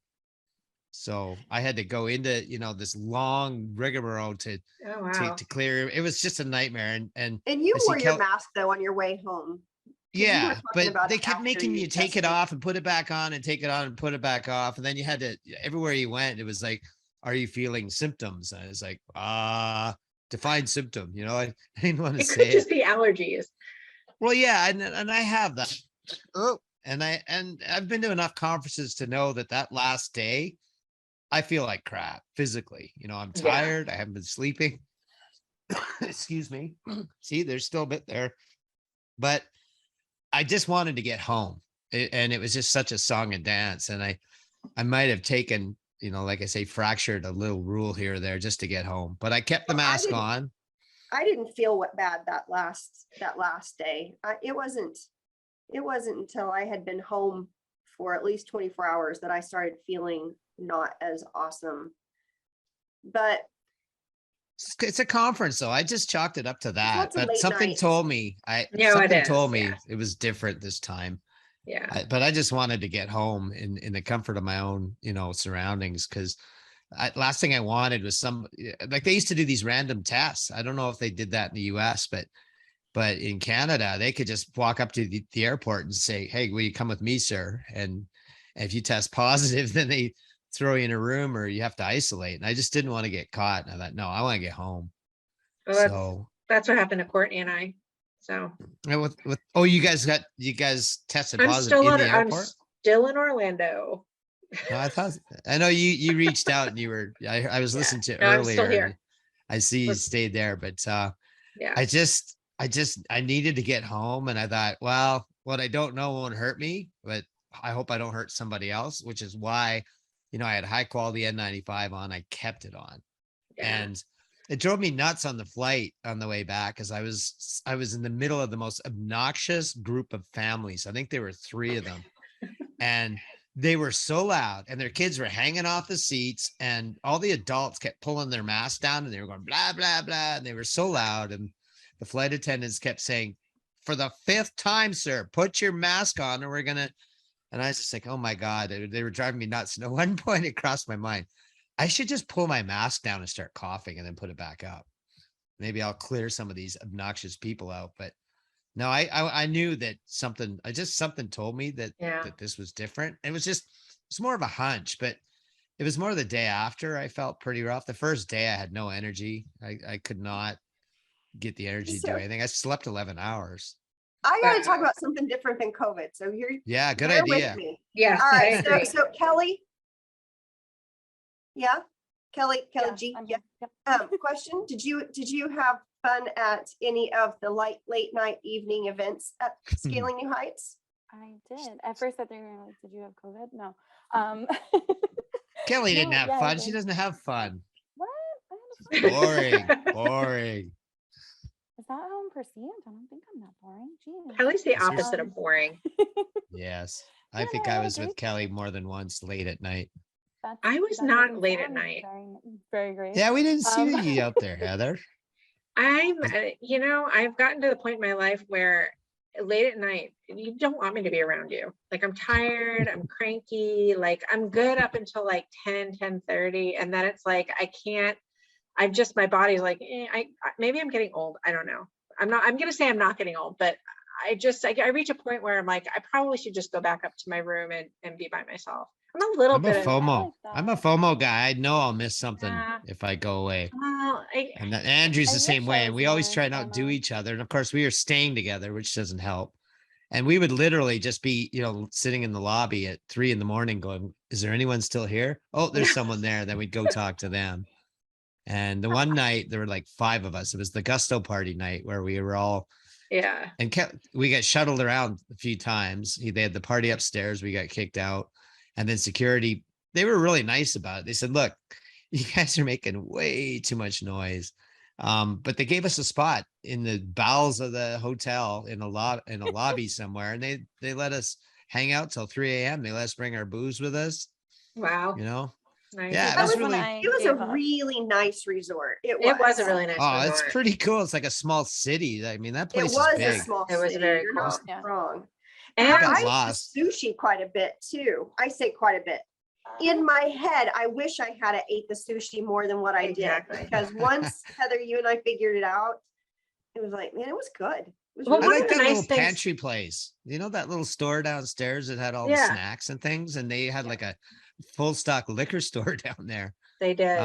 So I had to go into, you know, this long rigmarole to clear. It was just a nightmare. And you I see wore your mask though on your way home. you were yeah, talking but about they it kept after making you you take it tested. off and put it back on and take it on and put it back off. And then you had to, everywhere you went, it was like, are you feeling symptoms? And I was like, defined symptom, you know, I didn't want to It say could it. just be allergies. Well, yeah, and I have that. Oh, and I've been to enough conferences to know that that last day, I feel like crap physically. You know, I'm Yeah. tired. I haven't been sleeping. Excuse me. See, there's still a bit there, but I just wanted to get home, and it was just such a song and dance. And I might have taken, you know, like I say, fractured a little rule here or there just to get home, but I kept the Well, I mask didn't- on. I didn't feel what bad that last day. It wasn't until I had been home for at least 24 hours that I started feeling not as awesome. But It's a conference, though. I just chalked it up to that. lots of But late something nights. told me, No, something it told is, me yeah. it was different this time. Yeah. But I just wanted to get home in the comfort of my own, you know, surroundings. Because last thing I wanted was like they used to do these random tests. I don't know if they did that in the U.S., but in Canada, they could just walk up to the airport and say, "Hey, will you come with me, sir?" And if you test positive, then they throw you in a room or you have to isolate. And I just didn't want to get caught. And I thought, no, I want to get home. Well, So that's what happened to Courtney and I. So and oh, you guys tested I'm positive still in on, the I'm airport? still in Orlando. No, I know you reached out and you were, I was Yeah. listening to No, I'm still earlier. here. And I see you We're- stayed there, but Yeah. I needed to get home, and I thought, well, what I don't know won't hurt me, but I hope I don't hurt somebody else, which is why, you know, I had high quality N95 on. I kept it on, Yeah. and it drove me nuts on the flight on the way back because I was in the middle of the most obnoxious group of families. I think there were 3 of them, and they were so loud, and their kids were hanging off the seats, and all the adults kept pulling their masks down, and they were going blah blah blah, and they were so loud, and the flight attendants kept saying, "For the 5th time, sir, put your mask on, or we're gonna." And I was just like, "Oh my god!" They were driving me nuts. And at one point, it crossed my mind, I should just pull my mask down and start coughing, and then put it back up. Maybe I'll clear some of these obnoxious people out. But no, I knew that something told me that Yeah. this was different. It's more of a hunch, but it was more the day after I felt pretty rough. The first day I had no energy. I could not get the energy to do So- anything. I slept 11 hours. I gotta talk about something different than COVID. So Yeah, good bear with idea. me. Yes, All I right, agree. so Kelly. Yeah, Kelly Yeah, G. I'm Yeah. here. Yep. Question, did you have fun at any of the late night evening events at Scaling New Heights? I did. At first I thought you were gonna like, did you have COVID? No. Kelly didn't No, have yeah, I fun. She did. doesn't have fun. What? I had a fun. Boring. Is that how I'm perceived? I don't think I'm that boring. Jeez. Kelly's the Yes, you're- opposite of boring. Yes. I Yeah, think no, I I had a was with great Kelly time. more than once late at night. I was that not doesn't late at sound night. Very great. Yeah, we didn't see Um, you out there, Heather. I've gotten to the point in my life where late at night, you don't want me to be around you. Like I'm tired, I'm cranky, like I'm good up until like 10:30. And then it's like, my body's like, maybe I'm getting old. I don't know. I'm going to say I'm not getting old, but I reach a point where I'm like, I probably should just go back up to my room and be by myself. I'm a little I'm a bit of, FOMO. like I'm a that. FOMO guy. I know I'll miss something Yeah. if I go away. well, And that Andrew's I the same wish way. I And was we always more try and outdo FOMO. each other. And of course, we are staying together, which doesn't help. And we would literally just be, you know, sitting in the lobby at 3 a.m. going, is there anyone still here? Oh, there's someone there. Then we'd go talk to them. And the one night there were like 5 of us. It was the Gusto party night where we were all, yeah. and we got shuttled around a few times. They had the party upstairs. We got kicked out. And then security, they were really nice about it. They said, look, you guys are making way too much noise. But they gave us a spot in the bowels of the hotel in a lobby somewhere. And they let us hang out till 3 a.m. They let us bring our booze with us, Wow. you know? Nice. Yeah, it That was when really, I It was a gave up. really nice resort. It was a really nice oh, it's resort. pretty cool. It's like a small city. I mean, that It place was is a big. small It was city. very You're cool. not Yeah. wrong. And got I lost. ate sushi quite a bit too. I say quite a bit. In my head, I wish I had ate the sushi more than what I Exactly. did. Because once, Heather, you and I figured it out, it was like, man, it was good. It was Well, I really one like of the that nice little things- pantry place. You know, that little store downstairs that had all the Yeah. snacks and things, and they had like a full stock liquor store down there. they did.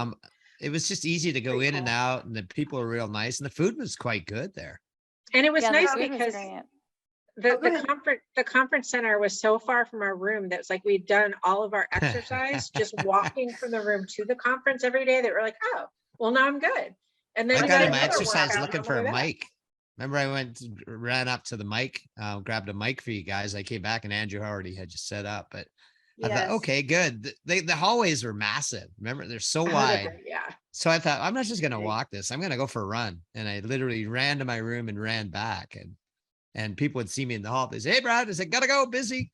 it was just easy to go Pretty in and cool. out, and the people were real nice, and the food was quite good there. And it was Yeah, the nice food was because great. the, Oh, go ahead. the conference center was so far from our room that it's like we'd done all of our exercise just walking from the room to the conference every day, that we're like, oh, well, now I'm good. And then I we got did in my another exercise workout looking on the for a way back. mic. Remember, I ran up to the mic, grabbed a mic for you guys. I came back and Andrew already had just set up, but I thought, Yes. okay, good. The hallways were massive. Remember, they're so Oh, they're wide. great, yeah. So I thought, I'm not just going to Great. walk this. I'm going to go for a run. And I literally ran to my room and ran back. And people would see me in the hall. They say, hey, Brad, I said, gotta go, busy.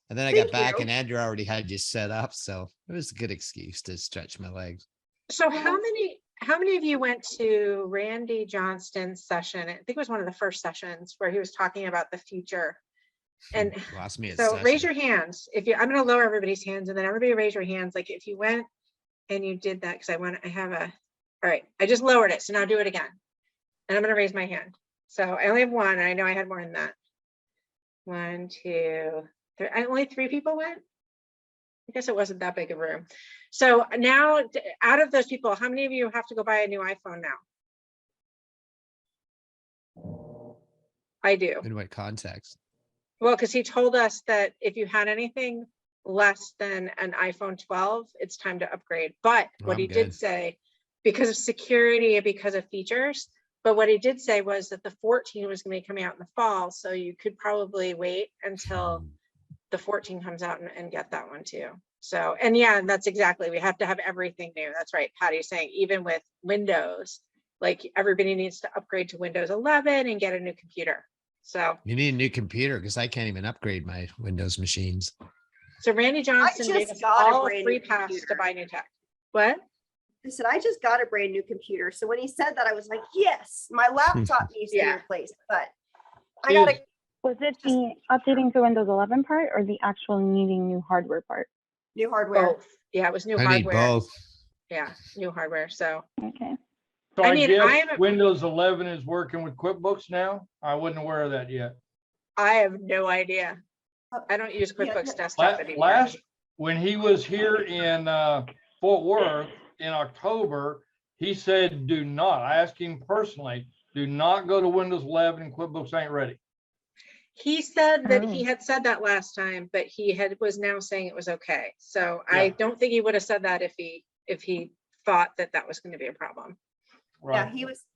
And then I got Thank back you. and Andrew already had you set up. So it was a good excuse to stretch my legs. So how many of you went to Randy Johnston's session? I think it was one of the first sessions where he was talking about the future. And Lost me at so raise session. your hands. I'm going to lower everybody's hands, and then everybody raise your hands. Like if you went and you did that, because all right, I just lowered it. So now do it again. And I'm going to raise my hand. So I only have one. And I know I had more than that. 1, 2, 3. Only 3 people went. I guess it wasn't that big a room. So now out of those people, how many of you have to go buy a new iPhone now? I do. In what context? Well, because he told us that if you had anything less than an iPhone 12, it's time to upgrade. But what I'm he did good. say, because of security and because of features, but what he did say was that the 14 was going to be coming out in the fall. So you could probably wait until the 14 comes out and get that one too. So, and yeah, and that's exactly, we have to have everything new. That's right. Patty's saying, even with Windows, like everybody needs to upgrade to Windows 11 and get a new computer. So, You need a new computer because I can't even upgrade my Windows machines. so Randy Johnston just gave us got a all a brand free new pass to computer. buy new tech. What? I said, I just got a brand new computer. So when he said that, I was like, yes, my laptop needs to be Yeah. replaced, but I gotta, Was it the updating to Windows 11 part or the actual needing new hardware part? new hardware. Both. Yeah, it was new I need hardware. both. Yeah, new hardware. So, Okay. So I I mean, guess I haven't- Windows 11 is working with QuickBooks now? I wasn't aware of that yet. I have no idea. I don't use QuickBooks Yeah. Desktop anymore. Last, when he was here in Fort Worth in October, he said, do not, I asked him personally, do not go to Windows 11 and QuickBooks ain't ready. He said that he Oh. had said that last time, but he was now saying it was okay. So I Yeah. don't think he would have said that if he thought that that was going to be a problem. Yeah, Right.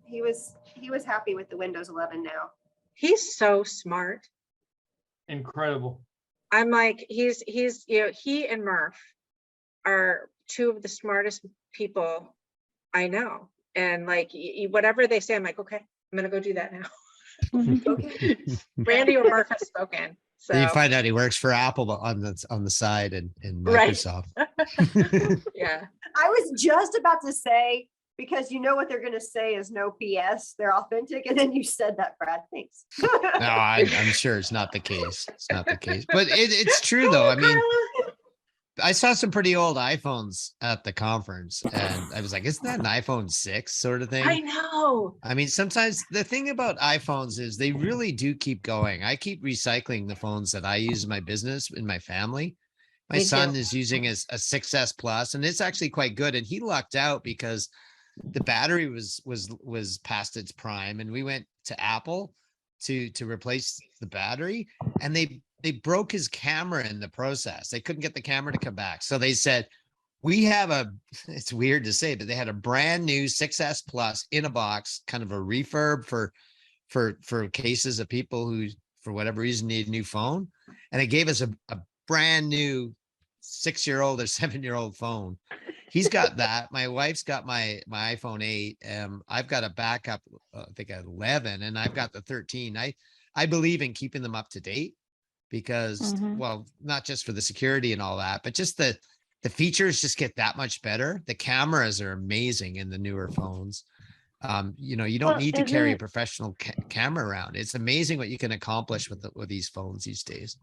he was happy with the Windows 11 now. He's so smart. Incredible. I'm like, he and Murph are 2 of the smartest people I know. And like whatever they say, I'm like, okay, I'm gonna go do that now. Okay. Randy or Murph has spoken. So Then you find out he works for Apple on the side and Right. Microsoft. yeah. I was just about to say, because you know what they're gonna say is no PS, they're authentic, and then you said that, Brad, thanks. No, I'm sure it's not the case. It's not the case, but it's true though. I mean, I saw some pretty old iPhones at the conference, and I was like, "Isn't that an iPhone 6 sort of thing?" I know. I mean, sometimes the thing about iPhones is they really do keep going. I keep recycling the phones that I use in my business, in my family. My Me son too. is using a 6S Plus, and it's actually quite good. And he lucked out because the battery was past its prime, and we went to Apple to replace the battery, and they broke his camera in the process. They couldn't get the camera to come back. So they said, we have it's weird to say, but they had a brand new 6S Plus in a box, kind of a refurb for cases of people who, for whatever reason, need a new phone. And it gave us a brand new 6-year-old or 7-year-old phone. He's got that. My wife's got my iPhone 8. I've got a backup, I think 11, and I've got the 13. I believe in keeping them up to date because, well, not just for the security and all that, but just the features just get that much better. The cameras are amazing in the newer phones. You don't Well, need to carry a isn't- professional camera around. It's amazing what you can accomplish with these phones these days.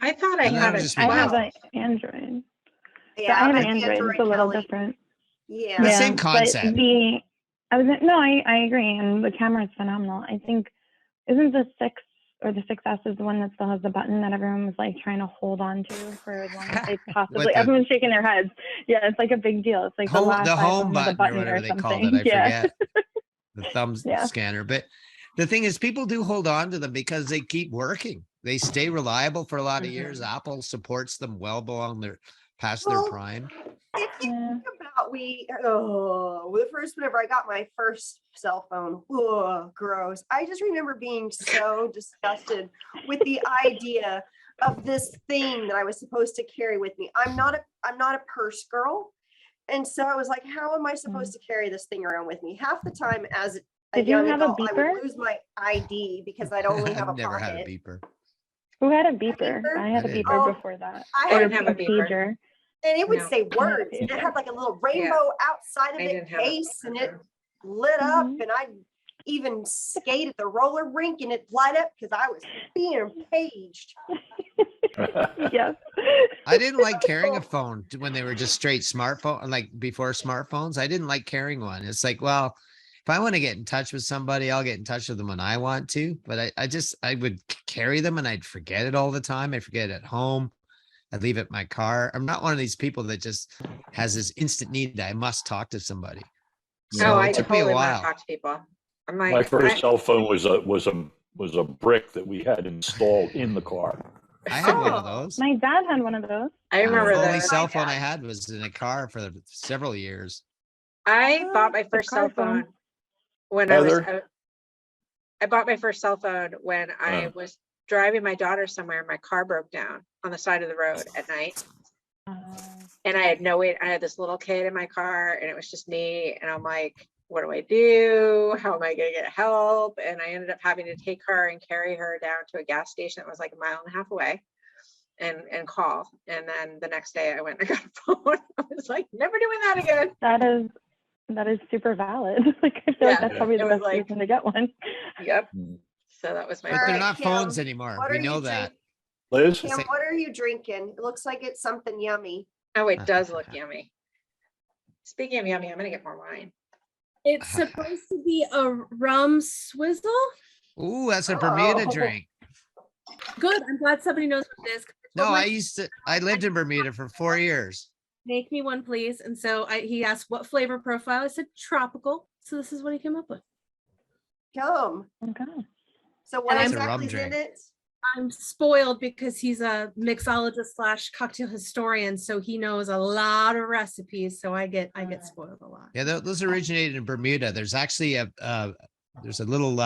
I thought I And had that a was just I have 12. an Android. So Yeah, I have I'm an Android. It's a little Kelly. different. Yeah. The same but concept. I agree, and the camera is phenomenal. I think isn't the 6 or the success is the one that still has the button that everyone was like trying to hold on to for as long as they possibly. the- Everyone's shaking their heads. Yeah, it's like a big deal. It's like the last the home iPhone with a button or button whatever or they called something. it. I Yeah. forget. The thumb Yeah. scanner. But the thing is, people do hold on to them because they keep working. They stay reliable for a lot of years. Apple supports them well beyond their past their Well, prime. If you Yeah. think about the first, whenever I got my first cell phone, gross. I just remember being so disgusted with the idea of this thing that I was supposed to carry with me. I'm not a purse girl. And so I was like, how am I supposed to carry this thing around with me? Half the time as a Did you young have a adult, I beeper? would lose my ID because I'd only have a I've never had a pocket. beeper. Who had a beeper? beeper? I had a I didn't. beeper Oh, before that. I I had didn't a have a beeper. pager. and it would No. say I had a words and it pager. had like a little rainbow outside of I it didn't have a case and it beeper. lit up Mhm. and I'd even skate at the roller rink and it light up because I was being paged. Yes. I didn't like carrying a phone when they were just straight smartphone, like before smartphones. I didn't like carrying one. It's like, well, if I want to get in touch with somebody, I'll get in touch with them when I want to. But I would carry them and I'd forget it all the time. I forget it at home. I'd leave it in my car. I'm not one of these people that just has this instant need that I must talk to somebody. So Oh, I it took me a totally want to while. talk to people. I'm My like, first cell phone was a brick that we had installed in the car. I had one of Oh. those. My dad had one of those. I remember The only that. cell phone I had was in a car for several years. I bought my first cell car phone. phone when I was, Heather? I bought my first cell phone when I Oh. was driving my daughter somewhere. My car broke down on the side of the road at night. And I had no way, I had this little kid in my car and it was just me. And I'm like, what do I do? How am I going to get help? And I ended up having to take her and carry her down to a gas station that was like 1.5 miles away and call. And then the next day I went and I got a phone. I was like, never doing that again. That is super valid. Like I feel Yeah, like that's probably it the was best like- reason to get one. Yep. Mm. So that was my All But they're right, not Kim, phones anymore. what We are know you that. Liz? Kim, what are you drinking? It looks like it's something yummy. Oh, it does look yummy. Speaking of yummy, I'm gonna get more wine. It's supposed to be a rum swizzle. Ooh, that's a Bermuda Oh. drink. Good. I'm glad somebody knows what it is. 'cause I No, told my I lived in Bermuda for 4 years. make me one, please. And so he asked what flavor profile. I said tropical. So this is what he came up with. Yum. Okay. So what And It's a rum exactly is in drink. it? I'm spoiled because he's a mixologist / cocktail historian, so he knows a lot of recipes. So I get spoiled a lot. Yeah, those originated in Bermuda. There's actually there's a little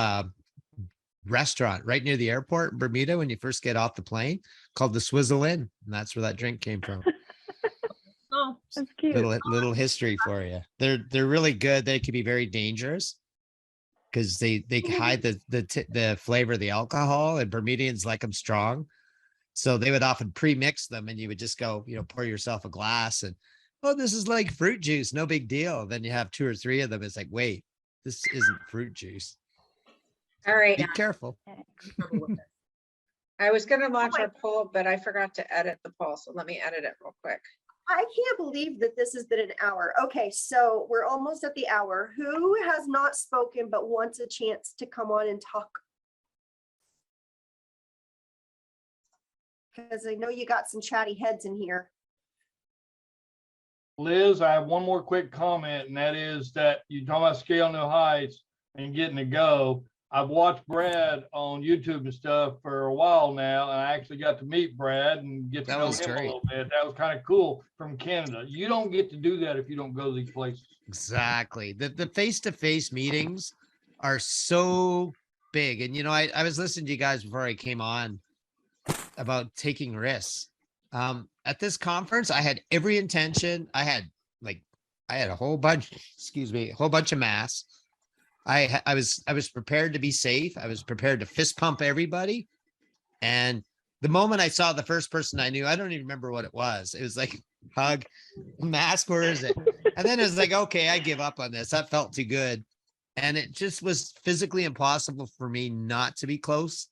restaurant right near the airport in Bermuda when you first get off the plane called the Swizzle Inn, and that's where that drink came from. Oh, That's cute. Little history for you. They're really good. They can be very dangerous because they hide the flavor of the alcohol, and Bermudians like them strong. So they would often pre-mix them, and you would just go, pour yourself a glass, and oh, this is like fruit juice, no big deal. Then you have 2 or 3 of them. It's like, wait, this isn't fruit juice. All right. Be careful. I was gonna launch my- our poll, but I forgot to edit the poll. So let me edit it real quick. I can't believe that this has been an hour. Okay, so we're almost at the hour. Who has not spoken but wants a chance to come on and talk? Because I know you got some chatty heads in here. Liz, I have one more quick comment, and that is that you talk about scaling new heights and getting to go. I've watched Brad on YouTube and stuff for a while now, and I actually got to meet Brad and get to That know was him a great. little bit. That was kind of cool from Canada. You don't get to do that if you don't go to these places. Exactly. The face-to-face meetings are so big. And I was listening to you guys before I came on about taking risks. At this conference, I had every intention. I had a whole bunch, a whole bunch of masks. I was prepared to be safe. I was prepared to fist pump everybody. And the moment I saw the first person I knew, I don't even remember what it was. It was like, hug, mask, where is it? And then it was like, okay, I give up on this. That felt too good. And it just was physically impossible for me not to be close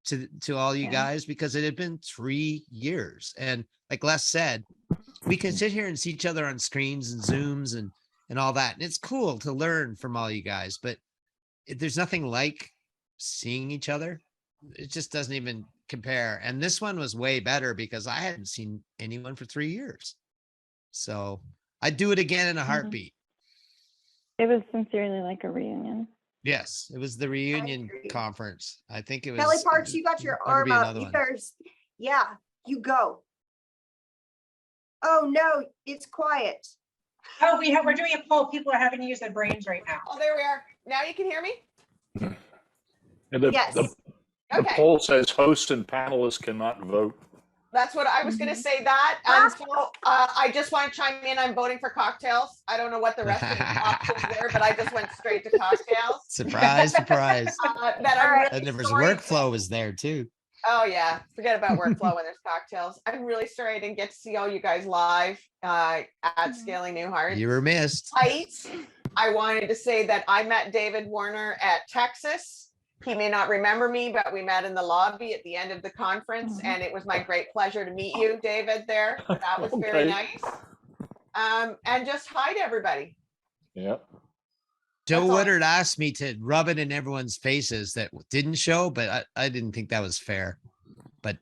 to all you guys because it had been 3 years. And like Les said, we can sit here and see each other on screens and Zooms and all that. And it's cool to learn from all you guys, but there's nothing like seeing each other. it just doesn't even compare. And this one was way better because I hadn't seen anyone for 3 years. So I'd do it again in a heartbeat. It was sincerely like a reunion. Yes, it was the reunion agree. conference. I think it was. Kelly Parks, you got your better arm be up. another You one. better, yeah, you go. Oh, no, it's quiet. Oh, we're doing a poll. People are having to use their brains right now. Oh, there we are. Now you can hear me? And the, Yes. the Okay, poll says host and panelists cannot vote. that's what I was gonna say that. And so I just want to chime in. I'm voting for cocktails. I don't know what the rest of the options were, but I just went straight to cocktails. Surprise, surprise. That I'm Alright. really And there was sorry. workflow was there too. Oh yeah, forget about workflow when there's cocktails. I'm really sorry I didn't get to see all you guys live at Scaling New Heights. You were missed. I wanted to say that I met David Warner at Texas. He may not remember me, but we met in the lobby at the end of the conference, and it was my great pleasure to meet you, David, there. That was very Okay. nice. And just hi to everybody. Yeah. Joe That's all. Woodard asked me to rub it in everyone's faces that didn't show, but I didn't think that was fair. But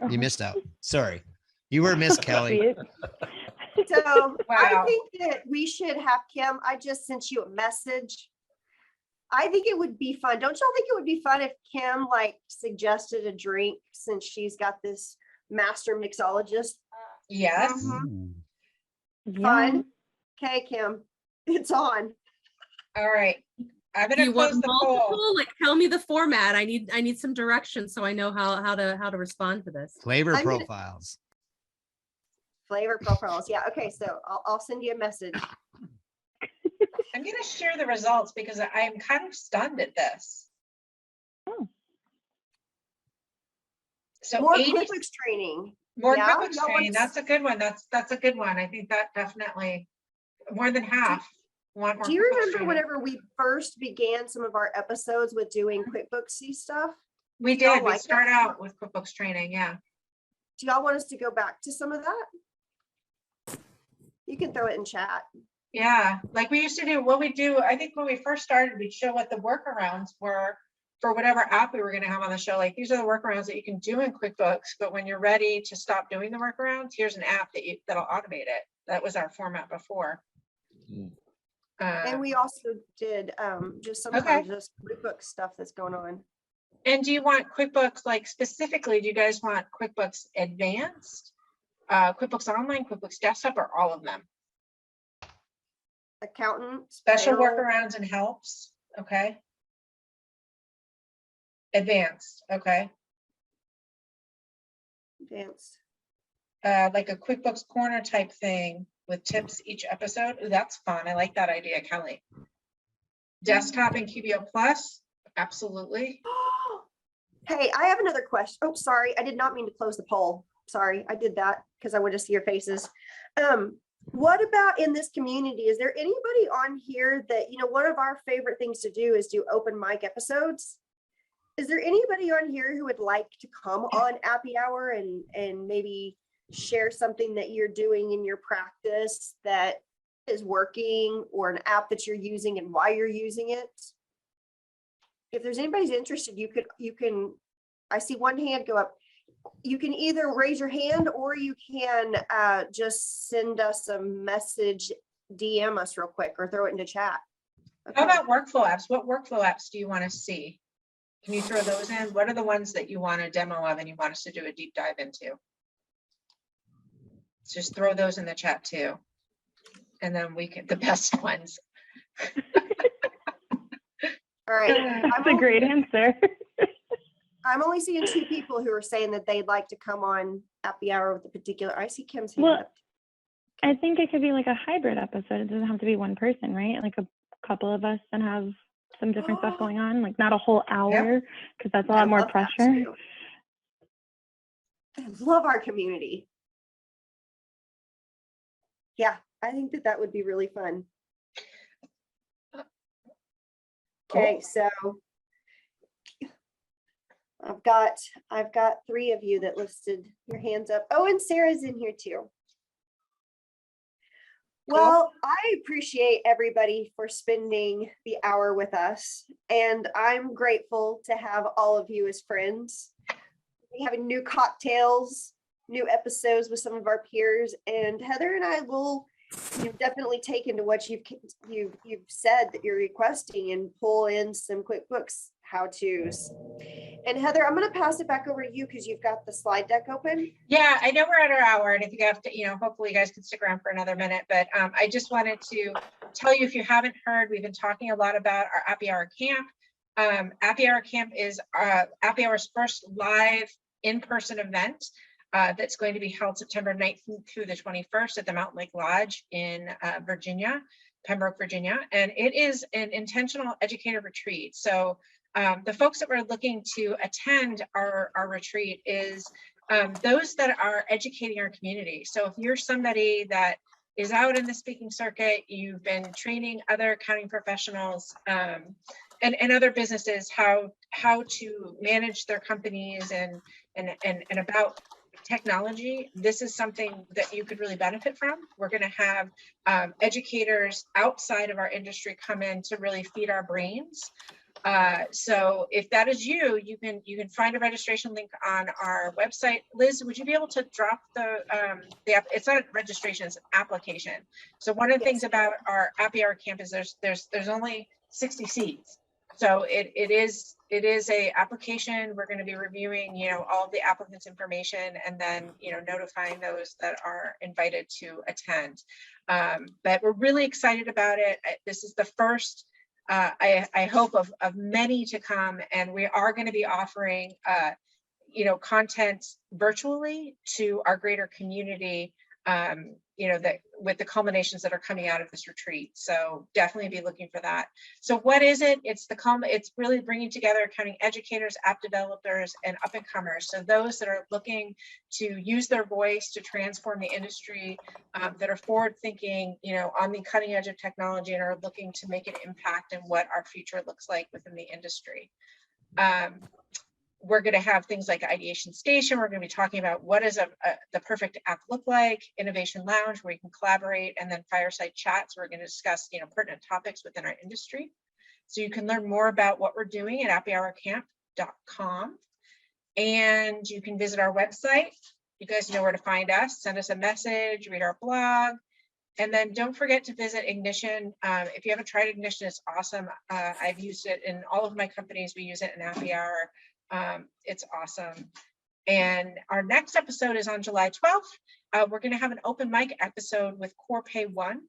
you missed out. Sorry. You were missed, Kelly. Sweet. So I Wow. think that we should have Kim, I just sent you a message. I think it would be fun. Don't y'all think it would be fun if Kim like suggested a drink since she's got this master mixologist? Yes. Mhm. Yeah. Fun. Okay, Kim, it's on. All right. I'm Do gonna you want close the poll. multiple? Like, tell me the format. I need some direction so I know how to respond to this. Flavor I'm gonna- profiles. Flavor profiles. Yeah. Okay. So I'll send you a message. I'm gonna share the results because I am kind of stunned at this. Oh. So More 80 QuickBooks training. more Yeah, QuickBooks y'all training. want- That's a good one. That's a good one. I think that definitely more than half want more. Do you QuickBooks remember training. whenever we first began some of our episodes with doing QuickBooksy stuff? We do y'all did? We like start that? out with QuickBooks training. Yeah. Do y'all want us to go back to some of that? You can throw it in chat. Yeah, like we used to do, what we do, I think when we first started, we'd show what the workarounds were for whatever app we were gonna have on the show. Like, these are the workarounds that you can do in QuickBooks, but when you're ready to stop doing the workarounds, here's an app that'll automate it. That was our format before. Mm. And we also did just Okay. sometimes just QuickBooks stuff that's going on. And do you want QuickBooks, like specifically, do you guys want QuickBooks Advanced, QuickBooks Online, QuickBooks Desktop, or all of them? Accountant. Special payroll, workarounds and helps, okay? Advanced, okay? Advanced. Like a QuickBooks Corner type thing with tips each episode. Ooh, that's fun. I like that idea, Kelly. Desktop and QBO Plus, absolutely. Hey, I have another question. Oh, sorry. I did not mean to close the poll. Sorry, I did that because I wanted to see your faces. What about in this community? Is there anybody on here that, one of our favorite things to do is do open mic episodes? Is there anybody on here who would like to come on Appy Hour and maybe share something that you're doing in your practice that is working, or an app that you're using and why you're using it? If there's anybody's interested, you can, I see one hand go up. You can either raise your hand or you can just send us a message, DM us real quick, or throw it into chat. How Okay. about workflow apps? What workflow apps do you want to see? Can you throw those in? What are the ones that you want a demo of and you want us to do a deep dive into? Just throw those in the chat too. And then we can, the best ones. All right. That's a great answer. I'm only seeing 2 people who are saying that they'd like to come on Happy Hour with a particular. I see Kim's hand Well, up. I think it could be like a hybrid episode. It doesn't have to be one person, right? Like a couple of us and have some different stuff going on, like not a whole hour, because that's a I lot more love that pressure. too. I love our community. Yeah, I think that would be really fun. Okay, so I've got 3 of you that listed your hands up. Oh, and Sarah's in here too. Well, I appreciate everybody for spending the hour with us, and I'm grateful to have all of you as friends. We having new cocktails, new episodes with some of our peers, and Heather and I will definitely take into what you've said that you're requesting and pull in some QuickBooks how-tos. And Heather, I'm going to pass it back over to you because you've got the slide deck open. Yeah, I know we're at our hour, and if you have to, hopefully you guys can stick around for another minute, but I just wanted to tell you, if you haven't heard, we've been talking a lot about our Appy Hour Camp. Appy Hour Camp is Appy Hour's first live in-person event that's going to be held September 19th through the 21st at the Mountain Lake Lodge in Virginia, Pembroke, Virginia, and it is an intentional educator retreat. So the folks that we're looking to attend our retreat is those that are educating our community. So if you're somebody that is out in the speaking circuit, you've been training other accounting professionals and other businesses how to manage their companies and about technology, this is something that you could really benefit from. We're going to have educators outside of our industry come in to really feed our brains. So if that is you, you can find a registration link on our website. Liz, would you be able to drop it's not a registration, it's an application. So one of the things about our Appy Hour Camp is there's only 60 seats. So it is a application. We're going to be reviewing, all of the applicants' information and then, notifying those that are invited to attend. But we're really excited about it. This is the first, I hope, of many to come. And we are going to be offering, content virtually to our greater community, that with the culminations that are coming out of this retreat. So definitely be looking for that. So what is it? It's really bringing together accounting educators, app developers, and up and comers. So those that are looking to use their voice to transform the industry, that are forward thinking, on the cutting edge of technology and are looking to make an impact in what our future looks like within the industry. We're going to have things like Ideation Station. We're going to be talking about what does the perfect app look like, Innovation Lounge, where you can collaborate, and then Fireside Chats. We're going to discuss, pertinent topics within our industry. So you can learn more about what we're doing at appyhourcamp.com. And you can visit our website. You guys know where to find us. Send us a message, read our blog. And then don't forget to visit Ignition. If you haven't tried Ignition, it's awesome. I've used it in all of my companies. We use it in Appy Hour. It's awesome. And our next episode is on July 12th. We're going to have an open mic episode with CorePay One,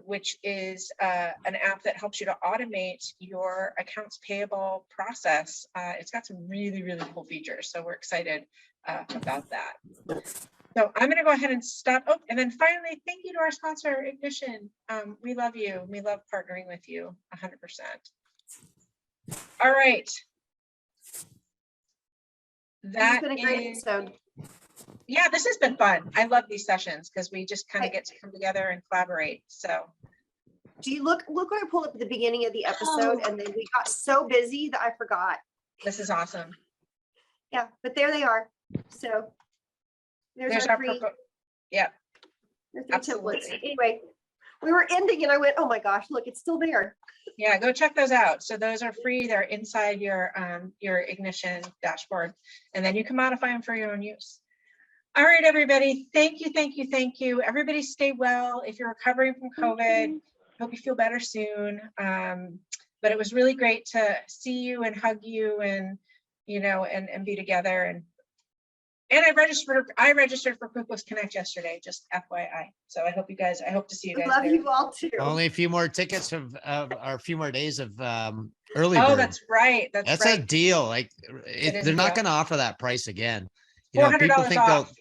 which is an app that helps you to automate your accounts payable process. It's got some really, really cool features. So we're excited about that. So I'm going to go ahead and stop. Oh, and then finally, thank you to our sponsor, Ignition. We love you. We love partnering with you 100%. All right. That has been a great episode. Yeah, this has been fun. I love these sessions because we just kind of get to come together and collaborate. So do you look what I pulled up at the beginning of the episode, and then we got so busy that I forgot. This is awesome. Yeah, but there they are. So there's our three. Yeah. There's three templates. Anyway, we were ending and I went, oh my gosh, look, it's still there. Yeah, go check those out. So those are free. They're inside your Ignition dashboard, and then you can modify them for your own use. All right, everybody. Thank you, thank you, thank you. Everybody stay well. If you're recovering from COVID, hope you feel better soon. But it was really great to see you and hug you and, and be together. And I registered for QuickBooks Connect yesterday, just FYI. So I hope to see you guys. Love there. you all too. Only a few more tickets or a few more days of early Oh, bird. that's right. That's right. a deal. Like they're not going to offer that price again. People $400 think off.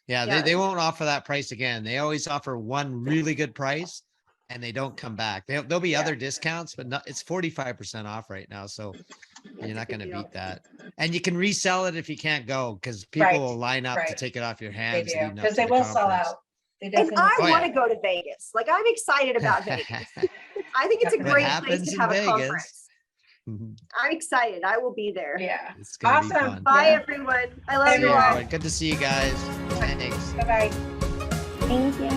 They won't offer that price again. They always offer one really good price and they don't come back. There'll be other discounts, but it's 45% off right now. So you're not going to beat that. And you can resell it if you can't go, because people will line up to take it off your hands. Because they will sell out. And I want to go to Vegas. Like, I'm excited about Vegas. I think it's a great place to have a conference. I'm excited. I will be there. Yeah. It's gonna be fun. Bye, everyone. I love you all. Good to see you guys. Thanks. Bye-bye. Thank you.